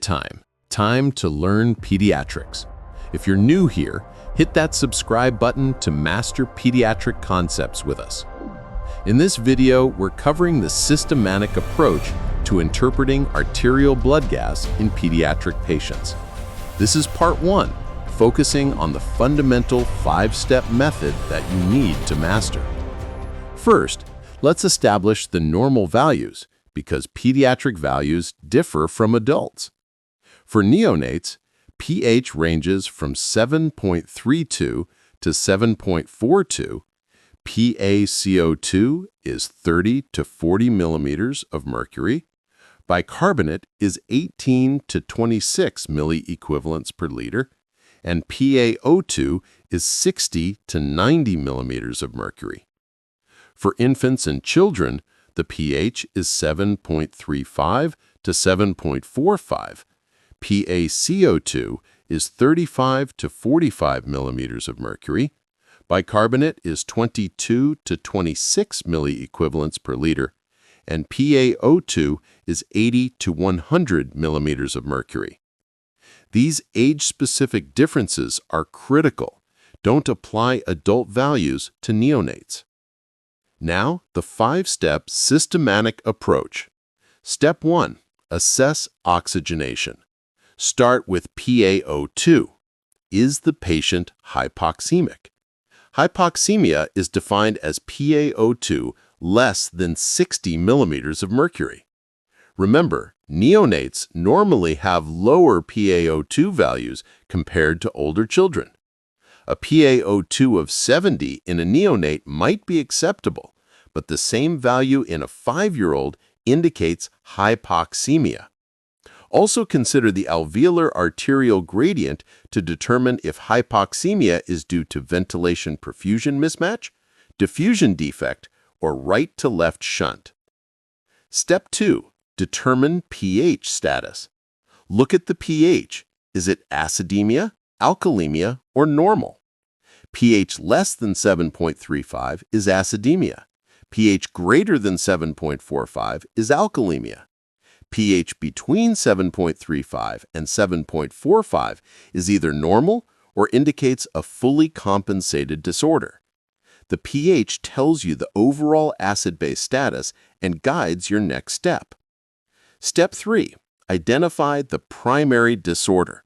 PediaTime, time to learn pediatrics. If you're new here, hit that subscribe button to master pediatric concepts with us. In this video, we're covering the systematic approach to interpreting arterial blood gas in pediatric patients. This is part 1, focusing on the fundamental 5-step method that you need to master. First, let's establish the normal values, because pediatric values differ from adults. For neonates, pH ranges from 7.32 to 7.42, PaCO2 is 30 to 40 millimeters of mercury, bicarbonate is 18 to 26 milliequivalents per liter, and PaO2 is 60 to 90 millimeters of mercury. For infants and children, the pH is 7.35 to 7.45, PaCO2 is 35 to 45 millimeters of mercury, bicarbonate is 22 to 26 milliequivalents per liter, and PaO2 is 80 to 100 millimeters of mercury. These age-specific differences are critical. Don't apply adult values to neonates. Now, the 5-step systematic approach. Step 1. Assess oxygenation. Start with PaO2. Is the patient hypoxemic? Hypoxemia is defined as PaO2 less than 60 millimeters of mercury. Remember, neonates normally have lower PaO2 values compared to older children. A PaO2 of 70 in a neonate might be acceptable, but the same value in a 5-year-old indicates hypoxemia. Also consider the alveolar arterial gradient to determine if hypoxemia is due to ventilation-perfusion mismatch, diffusion defect, or right-to-left shunt. Step 2. Determine pH status. Look at the pH. Is it acidemia, alkalemia, or normal? pH less than 7.35 is acidemia. pH greater than 7.45 is alkalemia. pH between 7.35 and 7.45 is either normal or indicates a fully compensated disorder. The pH tells you the overall acid-base status and guides your next step. Step 3. Identify the primary disorder.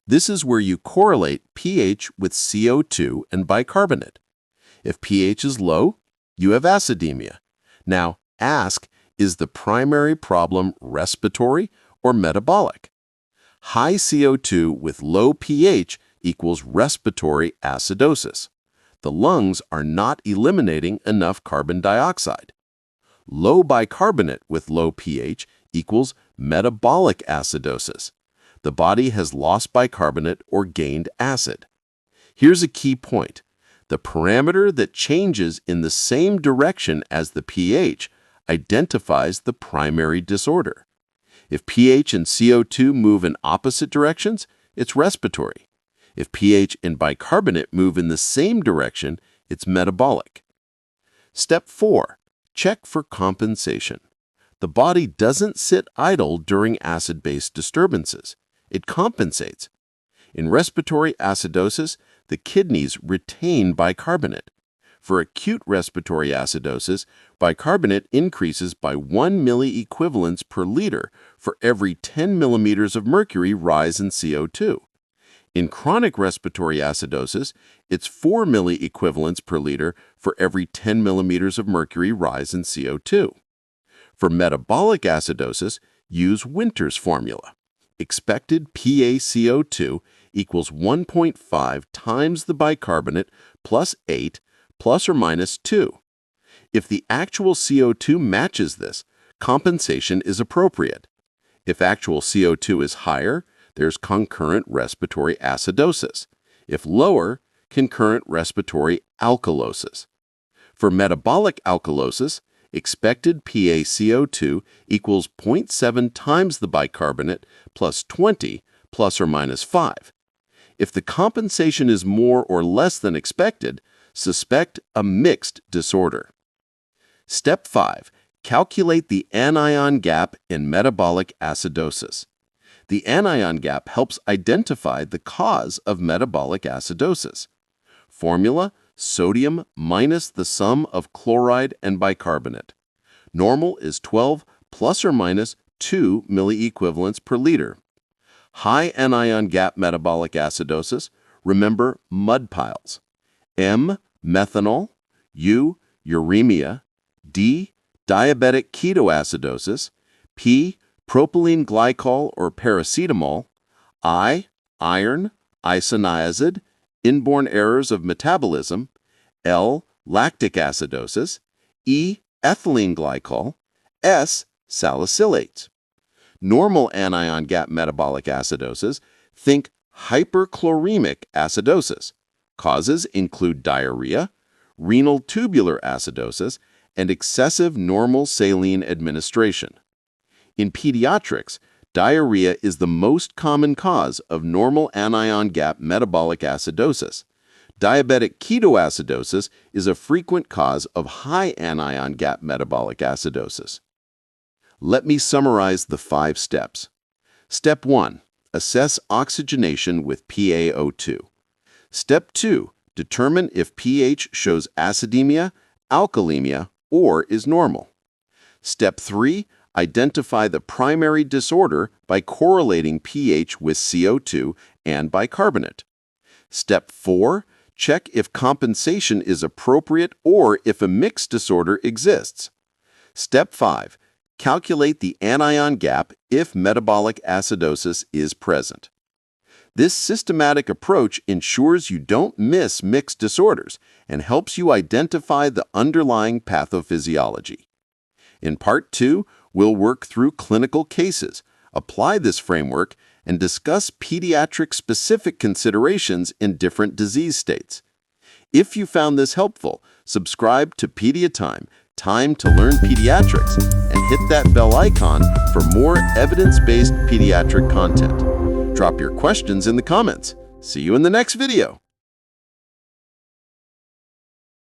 This is where you correlate pH with CO2 and bicarbonate. If pH is low, you have acidemia. Now, ask, is the primary problem respiratory or metabolic? High CO2 with low pH equals respiratory acidosis. The lungs are not eliminating enough carbon dioxide. Low bicarbonate with low pH equals metabolic acidosis. The body has lost bicarbonate or gained acid. Here's a key point. The parameter that changes in the same direction as the pH identifies the primary disorder. If pH and CO2 move in opposite directions, it's respiratory. If pH and bicarbonate move in the same direction, it's metabolic. Step 4. Check for compensation. The body doesn't sit idle during acid-base disturbances. It compensates. In respiratory acidosis, the kidneys retain bicarbonate. For acute respiratory acidosis, bicarbonate increases by 1 milliequivalents per liter for every 10 millimeters of mercury rise in CO2. In chronic respiratory acidosis, it's 4 milliequivalents per liter for every 10 millimeters of mercury rise in CO2. For metabolic acidosis, use Winter's formula. Expected PaCO2 equals 1.5 times the bicarbonate plus 8 plus or minus 2. If the actual CO2 matches this, compensation is appropriate. If actual CO2 is higher, there's concurrent respiratory acidosis. If lower, concurrent respiratory alkalosis. For metabolic alkalosis, expected PaCO2 equals 0.7 times the bicarbonate plus 20 plus or minus 5. If the compensation is more or less than expected, suspect a mixed disorder. Step 5. Calculate the anion gap in metabolic acidosis. The anion gap helps identify the cause of metabolic acidosis. Formula: sodium minus the sum of chloride and bicarbonate. Normal is 12 plus or minus 2 milliequivalents per liter. High anion gap metabolic acidosis, remember MUDPILES. M, methanol. U, uremia. D, diabetic ketoacidosis. P, propylene glycol or paracetamol. I, iron, isoniazid, inborn errors of metabolism. L, lactic acidosis. E, ethylene glycol. S, salicylates. Normal anion gap metabolic acidosis, think hyperchloremic acidosis. Causes include diarrhea, renal tubular acidosis, and excessive normal saline administration. In pediatrics, diarrhea is the most common cause of normal anion gap metabolic acidosis. Diabetic ketoacidosis is a frequent cause of high anion gap metabolic acidosis. Let me summarize the 5 steps. Step 1. Assess oxygenation with PaO2. Step 2. Determine if pH shows acidemia, alkalemia, or is normal. Step 3. Identify the primary disorder by correlating pH with CO2 and bicarbonate. Step 4. Check if compensation is appropriate or if a mixed disorder exists. Step 5. Calculate the anion gap if metabolic acidosis is present. This systematic approach ensures you don't miss mixed disorders and helps you identify the underlying pathophysiology. In Part 2, we'll work through clinical cases, apply this framework, and discuss pediatric-specific considerations in different disease states. If you found this helpful, subscribe to PediaTime, Time to Learn Pediatrics, and hit that bell icon for more evidence-based pediatric content. Drop your questions in the comments. See you in the next video.